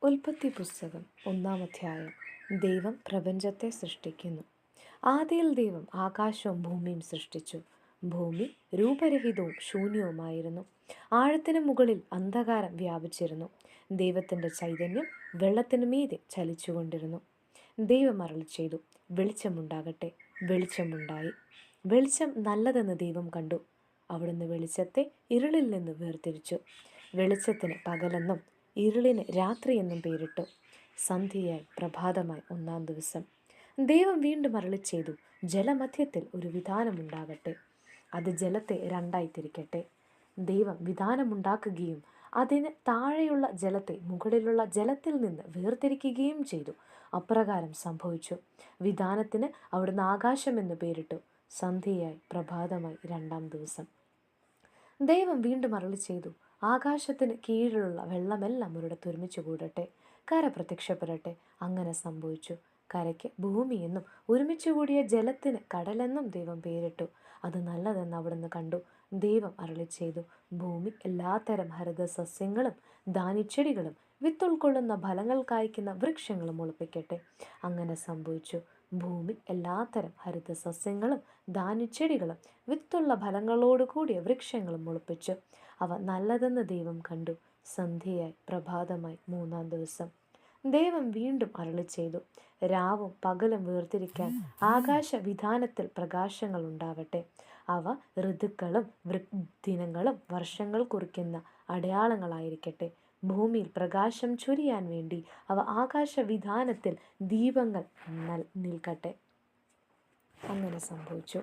ഉൽപ്പത്തി പുസ്തകം 1-ാം അധ്യായം. ദൈവം പ്രപഞ്ചത്തെ സൃഷ്ടിക്കുന്നു. ആദിയിൽ ദൈവം ആകാശവും ഭൂമിയും സൃഷ്ടിച്ചു. ഭൂമി രൂപരഹിതവും ശൂന്യവുമായിരുന്നു. ആഴത്തിനു മുകളിൽ അന്ധകാരം വ്യാപിച്ചിരുന്നു. ദൈവത്തിൻ്റെ ചൈതന്യം വെള്ളത്തിനു മീതെ ചലിച്ചുകൊണ്ടിരുന്നു. ദൈവം അരുളിച്ചെയ്തു, വെളിച്ചമുണ്ടാകട്ടെ. വെളിച്ചമുണ്ടായി. വെളിച്ചം നല്ലതെന്ന് ദൈവം കണ്ടു. അവിടുന്ന് വെളിച്ചത്തെ ഇരുളിൽ നിന്ന് വേർതിരിച്ചു. വെളിച്ചത്തിന് പകലെന്നും ഇരുളിന് രാത്രിയെന്നും പേരിട്ടു. സന്ധ്യയായി പ്രഭാതമായി 1-ാം ദിവസം. ദൈവം വീണ്ടും അരുളിച്ചെയ്തു, ജലമധ്യത്തിൽ ഒരു വിധാനമുണ്ടാകട്ടെ. അത് ജലത്തെ രണ്ടായി തിരിക്കട്ടെ. ദൈവം വിധാനമുണ്ടാക്കുകയും അതിന് താഴെയുള്ള ജലത്തെ മുകളിലുള്ള ജലത്തിൽ നിന്ന് വേർതിരിക്കുകയും ചെയ്തു. അപ്രകാരം സംഭവിച്ചു. വിധാനത്തിന് അവിടുന്ന് ആകാശമെന്ന് പേരിട്ടു. സന്ധ്യയായി പ്രഭാതമായി 2-ാം ദിവസം. ദൈവം വീണ്ടും അരുളിച്ചെയ്തു, ആകാശത്തിന് കീഴിലുള്ള വെള്ളമെല്ലാം ഒരിടത്ത് ഒരുമിച്ച് കൂടട്ടെ. കര പ്രത്യക്ഷപ്പെടട്ടെ. അങ്ങനെ സംഭവിച്ചു. കരയ്ക്ക് ഭൂമിയെന്നും ഒരുമിച്ച് കൂടിയ ജലത്തിന് കടലെന്നും ദൈവം പേരിട്ടു. അത് നല്ലതെന്ന് അവിടുന്ന് കണ്ടു. ദൈവം അരുളിച്ചെയ്തു, ഭൂമി എല്ലാത്തരം ഹരിതസസ്യങ്ങളും ധാന്യച്ചെടികളും വിത്തുൾക്കൊള്ളുന്ന ഫലങ്ങൾ കായ്ക്കുന്ന വൃക്ഷങ്ങളും മുളപ്പിക്കട്ടെ. അങ്ങനെ സംഭവിച്ചു. ഭൂമി എല്ലാത്തരം ഹരിതസസ്യങ്ങളും ധാന്യച്ചെടികളും വിത്തുള്ള ഫലങ്ങളോട് കൂടിയ വൃക്ഷങ്ങളും മുളപ്പിച്ചു. അവ നല്ലതെന്ന് ദൈവം കണ്ടു. സന്ധ്യയായി പ്രഭാതമായി 3-ാം ദിവസം. ദൈവം വീണ്ടും അരുളിച്ചെയ്തു, രാവും പകലും വേർതിരിക്കാൻ ആകാശവിധാനത്തിൽ പ്രകാശങ്ങൾ ഉണ്ടാവട്ടെ. അവ ഋതുക്കളും ദിനങ്ങളും വർഷങ്ങൾ കുറിക്കുന്ന അടയാളങ്ങളായിരിക്കട്ടെ. ഭൂമിയിൽ പ്രകാശം ചൊരിയാൻ വേണ്ടി അവ ആകാശവിധാനത്തിൽ ദീപങ്ങൾ നിൽക്കട്ടെ. അങ്ങനെ സംഭവിച്ചു.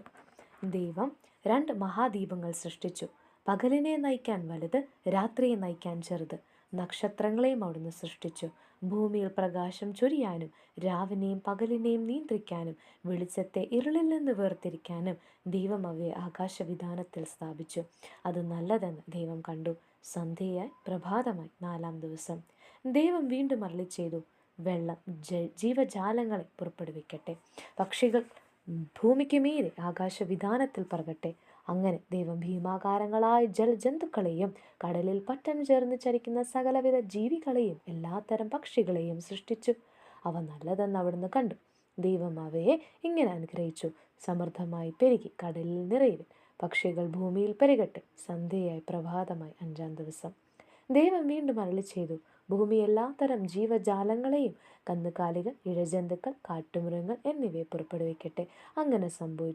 ദൈവം 2 മഹാദീപങ്ങൾ സൃഷ്ടിച്ചു. പകലിനെ നയിക്കാൻ വലുത്, രാത്രിയെ നയിക്കാൻ ചെറുത്. നക്ഷത്രങ്ങളെയും അവിടുന്ന് സൃഷ്ടിച്ചു. ഭൂമിയിൽ പ്രകാശം ചൊരിയാനും രാവിനെയും പകലിനെയും നിയന്ത്രിക്കാനും വെളിച്ചത്തെ ഇരുളിൽ നിന്ന് വേർതിരിക്കാനും ദൈവം അവയെ ആകാശവിധാനത്തിൽ സ്ഥാപിച്ചു. അത് നല്ലതെന്ന് ദൈവം കണ്ടു. സന്ധ്യയായി പ്രഭാതമായി 4-ാം ദിവസം. ദൈവം വീണ്ടും അരുളിച്ചെയ്തു, വെള്ളം ജീവജാലങ്ങളെ പുറപ്പെടുവിക്കട്ടെ. പക്ഷികൾ ഭൂമിക്ക് മീതെ ആകാശവിധാനത്തിൽ പറകട്ടെ. അങ്ങനെ ദൈവം ഭീമാകാരങ്ങളായ ജലജന്തുക്കളെയും കടലിൽ പറ്റം ചേർന്ന് ചരിക്കുന്ന സകലവിധ ജീവികളെയും എല്ലാത്തരം പക്ഷികളെയും സൃഷ്ടിച്ചു. അവ നല്ലതെന്ന് അവിടുന്ന് കണ്ടു. ദൈവം അവയെ ഇങ്ങനെ അനുഗ്രഹിച്ചു, സമൃദ്ധമായി പെരുകി കടലിൽ നിറയുവിൻ, പക്ഷികൾ ഭൂമിയിൽ പെരുകട്ടെ. സന്ധ്യയായി പ്രഭാതമായി 5-ാം ദിവസം. ദൈവം വീണ്ടും അരുളിച്ചെയ്തു, ഭൂമി എല്ലാത്തരം ജീവജാലങ്ങളെയും കന്നുകാലികൾ, ഇഴജന്തുക്കൾ, കാട്ടുമൃഗങ്ങൾ എന്നിവയെ പുറപ്പെടുവിക്കട്ടെ. അങ്ങനെ സംഭവിച്ചു.